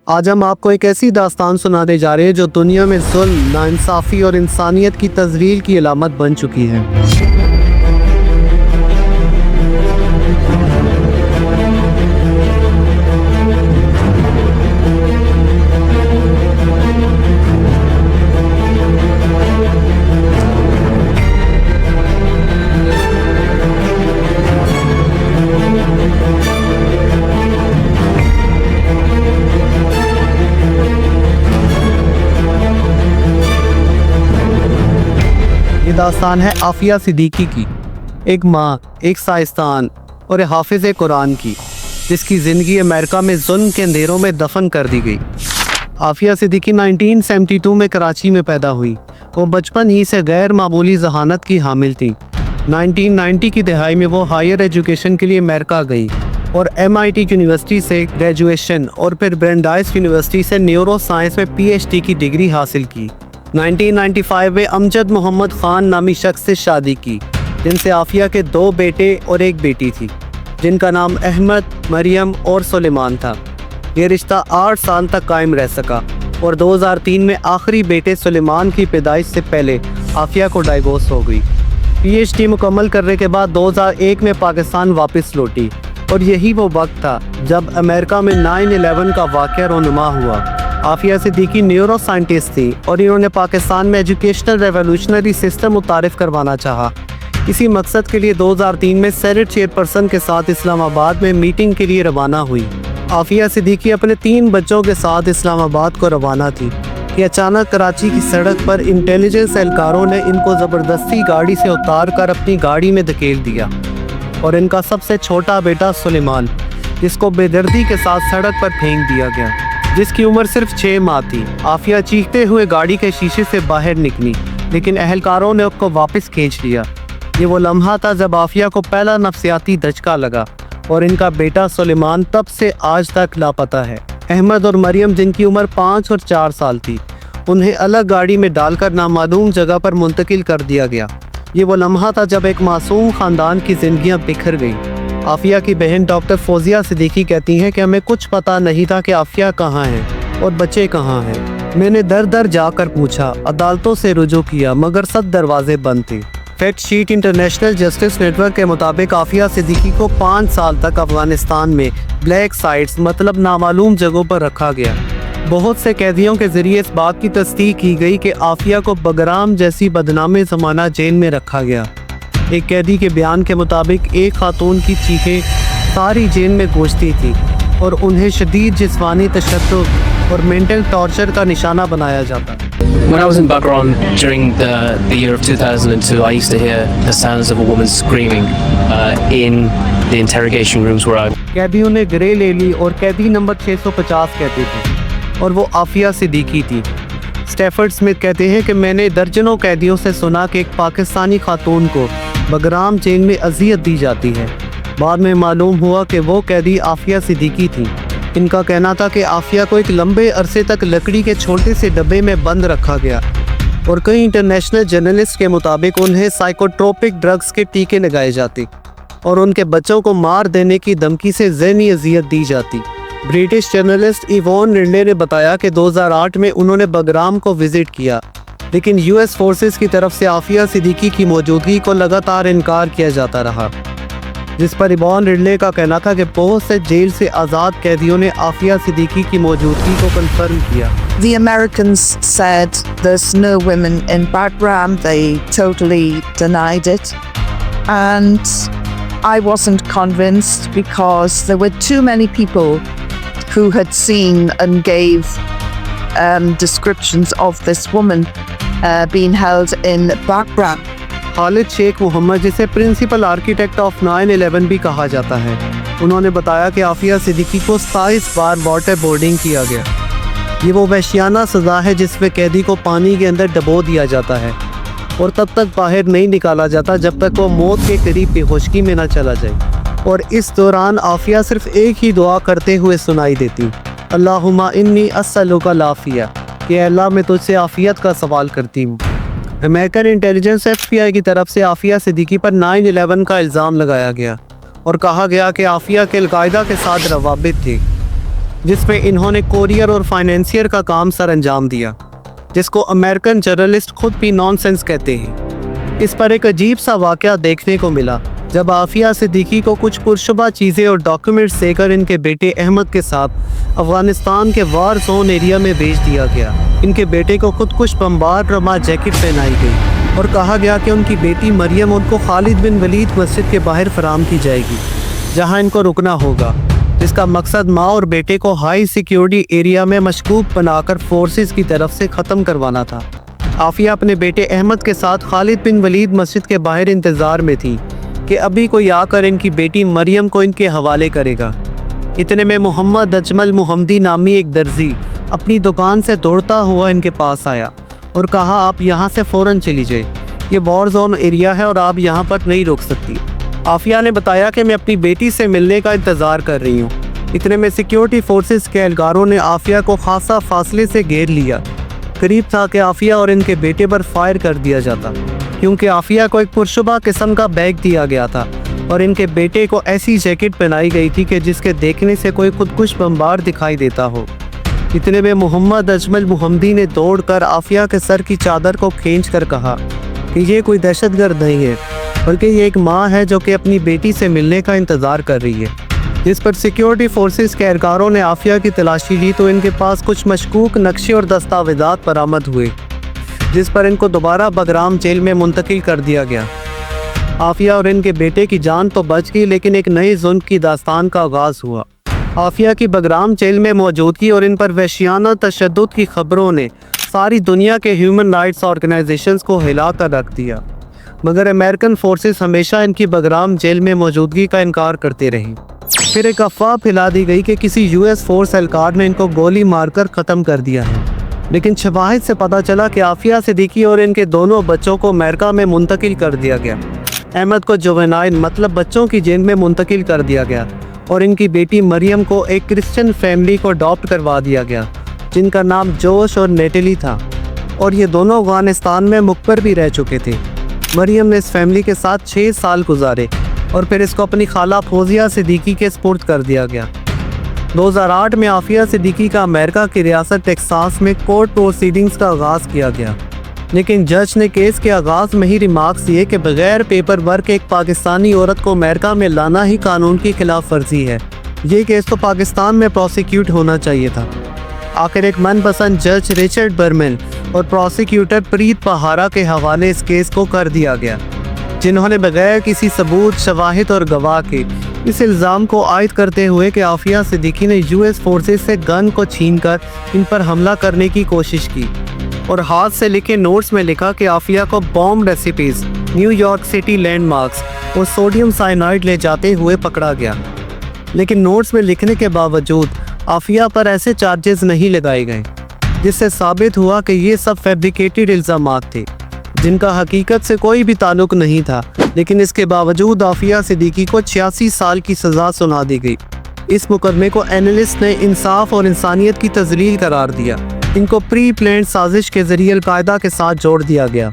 آج ہم آپ کو ایک ایسی داستان سنانے جا رہے ہیں جو دنیا میں ظلم، ناانصافی اور انسانیت کی تذلیل کی علامت بن چکی ہے۔ یہ داستان ہے عافیہ صدیقی کی، ایک ماں، ایک سائنسدان اور ایک حافظ قرآن کی، جس کی زندگی امریکہ میں ظلم کے اندھیروں میں دفن کر دی گئی۔ عافیہ صدیقی 1972 میں کراچی میں پیدا ہوئی۔ وہ بچپن ہی سے غیر معمولی ذہانت کی حامل تھی۔ 1990 کی دہائی میں وہ ہائر ایجوکیشن کے لیے امریکہ گئی اور MIT یونیورسٹی سے گریجویشن اور پھر برینڈائس یونیورسٹی سے نیورو سائنس میں PhD کی ڈگری حاصل کی۔ 1995 میں امجد محمد خان نامی شخص سے شادی کی، جن سے عافیہ کے 2 بیٹے اور 1 بیٹی تھی، جن کا نام احمد، مریم اور سلیمان تھا۔ یہ رشتہ 8 سال تک قائم رہ سکا اور 2003 میں آخری بیٹے سلیمان کی پیدائش سے پہلے عافیہ کو ڈائیورس ہو گئی۔ PhD مکمل کرنے کے بعد 2001 میں پاکستان واپس لوٹی، اور یہی وہ وقت تھا جب امریکہ میں 9/11 کا واقعہ رونما ہوا۔ عافیہ صدیقی نیورو سائنٹسٹ تھی اور انہوں نے پاکستان میں ایجوکیشنل ریولوشنری سسٹم متعارف کروانا چاہا۔ اسی مقصد کے لیے 2003 میں سینٹ چیئرپرسن کے ساتھ اسلام آباد میں میٹنگ کے لیے روانہ ہوئی۔ عافیہ صدیقی اپنے 3 بچوں کے ساتھ اسلام آباد کو روانہ تھی کہ اچانک کراچی کی سڑک پر انٹیلیجنس اہلکاروں نے ان کو زبردستی گاڑی سے اتار کر اپنی گاڑی میں دھکیل دیا، اور ان کا سب سے چھوٹا بیٹا سلیمان، جس کو بے دردی کے ساتھ سڑک پر پھینک دیا گیا، جس کی عمر صرف 6 ماہ تھی۔ عافیہ چیختے ہوئے گاڑی کے شیشے سے باہر نکلی، لیکن اہلکاروں نے اس کو واپس کھینچ لیا۔ یہ وہ لمحہ تھا جب عافیہ کو پہلا نفسیاتی دھچکا لگا، اور ان کا بیٹا سلیمان تب سے آج تک لاپتہ ہے۔ احمد اور مریم، جن کی عمر 5 اور 4 سال تھی، انہیں الگ گاڑی میں ڈال کر نامعلوم جگہ پر منتقل کر دیا گیا۔ یہ وہ لمحہ تھا جب ایک معصوم خاندان کی زندگیاں بکھر گئیں۔ عافیہ کی بہن ڈاکٹر فوزیہ صدیقی کہتی ہیں کہ ہمیں کچھ پتہ نہیں تھا کہ عافیہ کہاں ہے اور بچے کہاں ہیں۔ میں نے در در جا کر پوچھا، عدالتوں سے رجوع کیا، مگر سب دروازے بند تھے۔ Fact sheet international justice network کے مطابق عافیہ صدیقی کو 5 سال تک افغانستان میں بلیک سائٹس مطلب نامعلوم جگہوں پر رکھا گیا۔ بہت سے قیدیوں کے ذریعے اس بات کی تصدیق کی گئی کہ عافیہ کو بگرام جیسی بدنام زمانہ جیل میں رکھا گیا۔ ایک قیدی کے بیان کے مطابق ایک خاتون کی چیخیں ساری جیل میں گونجتی تھی اور انہیں شدید جسمانی تشدد اور مینٹل ٹارچر کا نشانہ بنایا جاتا۔ When I was in Bagram during the year of 2002, I used to hear the sounds of a woman screaming in the interrogation rooms where I... قیدیوں نے گرے لے لی اور قیدی نمبر 650 کہتے تھے، اور وہ عافیہ صدیقی تھی۔ اسٹیفرڈ سمتھ کہتے ہیں کہ میں نے درجنوں قیدیوں سے سنا کہ ایک پاکستانی خاتون کو بگرام جیل میں اذیت دی جاتی ہے۔ بعد میں معلوم ہوا کہ وہ قیدی عافیہ صدیقی تھی۔ ان کا کہنا تھا کہ عافیہ کو ایک لمبے عرصے تک لکڑی کے چھوٹے سے ڈبے میں بند رکھا گیا، اور کئی انٹرنیشنل جرنلسٹ کے مطابق انہیں سائیکوٹروپک ڈرگز کے ٹیکے لگائے جاتے اور ان کے بچوں کو مار دینے کی دھمکی سے ذہنی اذیت دی جاتی۔ برٹش جرنلسٹ ایوان رنڈلے نے بتایا کہ 2008 میں انہوں نے بگرام کو وزٹ کیا، لیکن US فورسز کی طرف سے عافیہ صدیقی کی موجودگی کو لگاتار انکار کیا جاتا رہا، جس پر ایوان رنڈلے کا کہنا تھا کہ بہت سے جیل سے آزاد قیدیوں نے عافیہ صدیقی کی موجودگی کو کنفرم کیا۔ The Americans said there's no women in Bagram. They totally denied it. And I wasn't convinced because there were too many people who had seen and gave descriptions of this woman being held in Bagram. خالد شیخ محمد، جسے principal architect of 9/11 بھی کہا جاتا ہے، انہوں نے بتایا کہ عافیہ صدیقی کو 27 بار واٹر بورڈنگ کیا گیا۔ یہ وہ وحشیانہ سزا ہے جس میں قیدی کو پانی کے اندر ڈبو دیا جاتا ہے اور تب تک باہر نہیں نکالا جاتا جب تک وہ موت کے قریب بے ہوشی میں نہ چلا جائے، اور اس دوران عافیہ صرف ایک ہی دعا کرتے ہوئے سنائی دیتی، اللہم انی اسألک العافیہ، کہ اللہ میں تجھ سے عافیت کا سوال کرتی ہوں۔ امریکن انٹیلیجنس FBI کی طرف سے عافیہ صدیقی پر 9/11 کا الزام لگایا گیا اور کہا گیا کہ عافیہ کے القاعدہ کے ساتھ روابط تھے۔ جس میں انہوں نے کوریئر اور فائنینسیئر کا کام سر انجام دیا، جس کو امریکن جرنلسٹ خود بھی نان سینس کہتے ہیں۔ اس پر ایک عجیب سا واقعہ دیکھنے کو ملا جب عافیہ صدیقی کو کچھ پرشبہ چیزیں اور ڈاکیومنٹس دے کر ان کے بیٹے احمد کے ساتھ افغانستان کے وار زون ایریا میں بھیج دیا گیا۔ ان کے بیٹے کو خودکش بمبار رما جیکٹ پہنائی گئی اور کہا گیا کہ ان کی بیٹی مریم ان کو خالد بن ولید مسجد کے باہر فراہم کی جائے گی، جہاں ان کو رکنا ہوگا، جس کا مقصد ماں اور بیٹے کو ہائی سیکیورٹی ایریا میں مشکوک بنا کر فورسز کی طرف سے ختم کروانا تھا۔ عافیہ اپنے بیٹے احمد کے ساتھ خالد بن ولید مسجد کے باہر انتظار میں تھی کہ ابھی کوئی آ کر ان کی بیٹی مریم کو ان کے حوالے کرے گا۔ اتنے میں محمد اجمل محمدی نامی ایک درزی اپنی دکان سے دوڑتا ہوا ان کے پاس آیا اور کہا آپ یہاں سے فوراً چلی جائے، یہ وار زون ایریا ہے اور آپ یہاں پر نہیں رک سکتی۔ عافیہ نے بتایا کہ میں اپنی بیٹی سے ملنے کا انتظار کر رہی ہوں۔ اتنے میں سیکیورٹی فورسز کے اہلکاروں نے عافیہ کو خاصا فاصلے سے گھیر لیا۔ قریب تھا کہ عافیہ اور ان کے بیٹے پر فائر کر دیا جاتا، کیونکہ عافیہ کو ایک پرشبہ قسم کا بیگ دیا گیا تھا اور ان کے بیٹے کو ایسی جیکٹ پہنائی گئی تھی کہ جس کے دیکھنے سے کوئی خودکش بمبار دکھائی دیتا ہو۔ اتنے میں محمد اجمل محمدی نے دوڑ کر عافیہ کے سر کی چادر کو کھینچ کر کہا کہ یہ کوئی دہشت گرد نہیں ہے، بلکہ یہ ایک ماں ہے جو کہ اپنی بیٹی سے ملنے کا انتظار کر رہی ہے۔ جس پر سیکیورٹی فورسز کے اہلکاروں نے عافیہ کی تلاشی لی تو ان کے پاس کچھ مشکوک نقشے اور دستاویزات برآمد ہوئے، جس پر ان کو دوبارہ بگرام جیل میں منتقل کر دیا گیا۔ عافیہ اور ان کے بیٹے کی جان تو بچ گئی، لیکن ایک نئے ظلم کی داستان کا آغاز ہوا۔ عافیہ کی بگرام جیل میں موجودگی اور ان پر وحشیانہ تشدد کی خبروں نے ساری دنیا کے ہیومن رائٹس آرگنائزیشنز کو ہلا کر رکھ دیا، مگر امریکن فورسز ہمیشہ ان کی بگرام جیل میں موجودگی کا انکار کرتے رہے۔ پھر ایک افواہ پھیلا دی گئی کہ کسی یو ایس فورس اہلکار نے ان کو گولی مار کر ختم کر دیا ہے، لیکن شواہد سے پتہ چلا کہ عافیہ صدیقی اور ان کے دونوں بچوں کو امریکہ میں منتقل کر دیا گیا۔ احمد کو جوینائل مطلب بچوں کی جیل میں منتقل کر دیا گیا اور ان کی بیٹی مریم کو ایک کرسچن فیملی کو اڈاپٹ کروا دیا گیا، جن کا نام جوش اور نیٹلی تھا، اور یہ دونوں افغانستان میں مقبر بھی رہ چکے تھے۔ مریم نے اس فیملی کے ساتھ 6 سال گزارے اور پھر اس کو اپنی خالہ فوزیہ صدیقی کے سپرد کر دیا گیا۔ 2008 میں عافیہ صدیقی کا امریکہ کی ریاست ٹیکساس میں کورٹ پروسیڈنگز کا آغاز کیا گیا، لیکن جج نے کیس کے آغاز میں ہی ریمارکس دیے کہ بغیر پیپر ورک ایک پاکستانی عورت کو امریکہ میں لانا ہی قانون کی خلاف ورزی ہے، یہ کیس تو پاکستان میں پروسیکیوٹ ہونا چاہیے تھا۔ آخر ایک من پسند جج رچرڈ برمن اور پروسیکیوٹر پریت پہارا کے حوالے اس کیس کو کر دیا گیا، جنہوں نے بغیر کسی ثبوت، شواہد اور گواہ کے اس الزام کو عائد کرتے ہوئے کہ عافیہ صدیقی نے یو ایس فورسز سے گن کو چھین کر ان پر حملہ کرنے کی کوشش کی، اور ہاتھ سے لکھے نوٹس میں لکھا کہ عافیہ کو bomb recipes, New York city landmarks اور سوڈیم سائنائڈ لے جاتے ہوئے پکڑا گیا، لیکن نوٹس میں لکھنے کے باوجود عافیہ پر ایسے چارجز نہیں لگائے گئے، جس سے ثابت ہوا کہ یہ سب فیبریکیٹڈ الزامات تھے جن کا حقیقت سے کوئی بھی تعلق نہیں تھا، لیکن اس کے باوجود عافیہ صدیقی کو 86 سال کی سزا سنا دی گئی۔ اس مقدمے کو اینالسٹ نے انصاف اور انسانیت کی تذلیل قرار دیا۔ ان کو پری پلانڈ سازش کے ذریعے القاعدہ کے ساتھ جوڑ دیا گیا،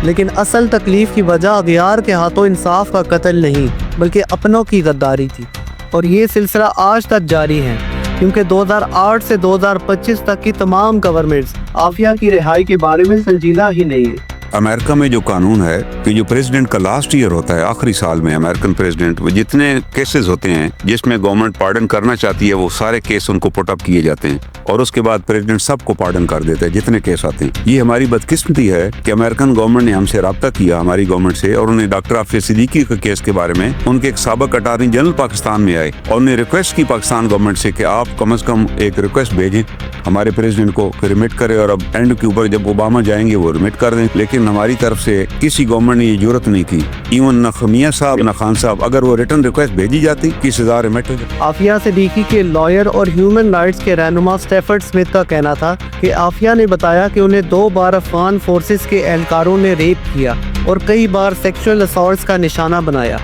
لیکن اصل تکلیف کی وجہ اغیار کے ہاتھوں انصاف کا قتل نہیں بلکہ اپنوں کی غداری تھی، اور یہ سلسلہ آج تک جاری ہے، کیونکہ 2008 سے 2025 تک کی تمام گورنمنٹس عافیہ کی رہائی کے بارے میں سنجیدہ ہی نہیں ہے۔ امریکہ میں جو قانون ہے کہ جو پریزیڈنٹ کا لاسٹ ایئر ہوتا ہے، آخری سال میں امریکن پریزیڈنٹ، وہ جتنے کیسز ہوتے ہیں جس میں گورنمنٹ پارڈن کرنا چاہتی ہے وہ سارے کیس ان کو پٹ اپ کیے جاتے ہیں، اور اس کے بعد پریزیڈنٹ سب کو پارڈن کر دیتا ہے جتنے کیس آتے ہیں۔ یہ ہماری بدقسمتی ہے کہ امریکن گورنمنٹ نے ہم سے رابطہ کیا، ہماری گورنمنٹ سے، اور انہیں ڈاکٹر عافیہ صدیقی کے کیس کے بارے میں ان کے ایک سابق اٹارنی جنرل پاکستان میں آئے اور انہیں ریکویسٹ کی پاکستان گورنمنٹ سے کہ آپ کم از کم ایک ریکویسٹ بھیجیں ہمارے پریزیڈنٹ کو کہ ریمٹ کرے، اور اب اینڈ کے اوپر جب اوباما جائیں گے وہ ریمٹ کر دیں، لیکن ہماری طرف سے کسی گورنمنٹ نے یہ جرات نہیں کی، ایون نہ خمیہ صاحب نہ خان صاحب، اگر وہ ریٹن ریکویسٹ بھیجی جاتی کی سزا ریمٹ ہو جاتی۔ عافیہ صدیقی کے لائر اور ہیومن رائٹس کے رہنما اسٹیفرڈ اسمتھ کا کہنا تھا کہ عافیہ نے بتایا کہ انہیں 2 بار افغان فورسز کے اہلکاروں نے ریپ کیا اور کئی بار سیکشول اسالٹس کا نشانہ بنایا۔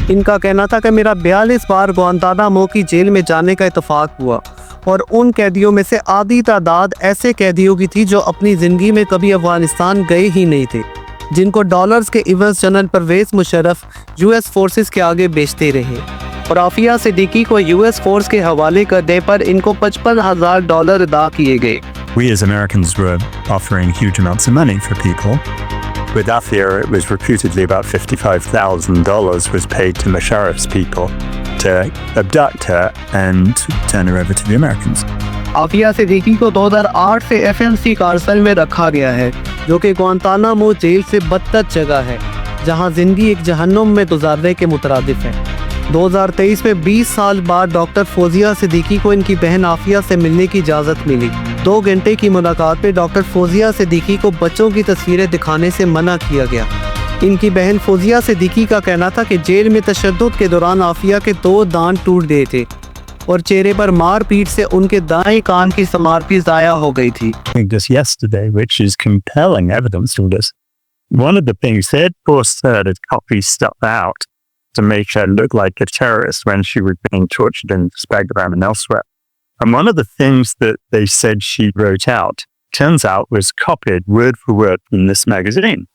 ان کا کہنا تھا کہ میرا 42 بار گوانتانامو کی جیل میں جانے کا اتفاق ہوا، اور ان قیدیوں میں سے آدھی تعداد ایسے قیدیوں کی تھی جو اپنی زندگی میں کبھی افغانستان گئے ہی نہیں تھے، جن کو ڈالرز کے عوض general Pervez Musharraf U S forces کے آگے بیچتے رہے۔ اور عافیہ صدیقی کو US فورس کے حوالے کرنے پر ان کو $55,000 ادا کیے گئے۔ We as Americans were offering huge amounts of money for people. With Afia, it was reputedly about $55,000 was paid to Musharraf's people to abduct her and turn her over to the Americans. Aafia Siddiqui کو 2008 سے FMC کارسل میں رکھا گیا ہے، جو کہ Guantanamo jail سے بدتر جگہ ہے، جہاں زندگی ایک جہنم میں گزارنے کے مترادف ہے۔ 2023 میں 20 سال بعد ڈاکٹر فوزیہ صدیقی کو ان کی بہن عافیہ سے ملنے کی اجازت ملی۔ 2 گھنٹے کی ملاقات میں ڈاکٹر فوزیہ صدیقی کو بچوں کی تصویریں دکھانے سے منع کیا گیا۔ ان کی بہن فوزیہ صدیقی کا کہنا تھا کہ جیل میں تشدد کے دوران عافیہ کے 2 دانت ٹوٹ گئے تھے اور چہرے پر مار پیٹ سے ان کے دائیں کان کی سمار بھی ضائع ہو گئی تھی۔ Just yesterday, which is compelling evidence from this. One of the things they'd forced her to copy stuff out to make her look like a terrorist when she was being tortured in Bagram and elsewhere. And one of the things that they said she wrote out, turns out was copied word for word from this magazine.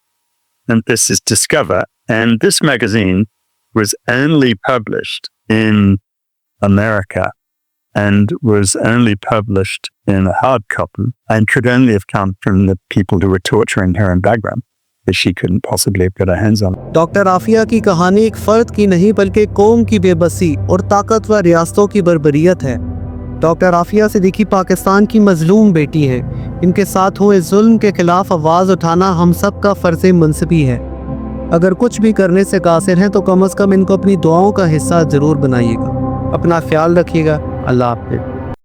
And this is Discover. And this magazine was only published in America and was only published in a hard copy and could only have come from the people who were torturing her in Bagram, that she couldn't possibly have got her hands on. Doctor Aafia کی کہانی ایک فرد کی نہیں بلکہ قوم کی بے بسی اور طاقتور ریاستوں کی بربریت ہے۔ ڈاکٹر عافیہ صدیقی پاکستان کی مظلوم بیٹی ہیں۔ ان کے ساتھ ہوئے ظلم کے خلاف آواز اٹھانا ہم سب کا فرض منصبی ہے۔ اگر کچھ بھی کرنے سے قاصر ہیں تو کم از کم ان کو اپنی دعاؤں کا حصہ ضرور بنائیے گا۔ اپنا خیال رکھیے گا۔ اللہ حافظ۔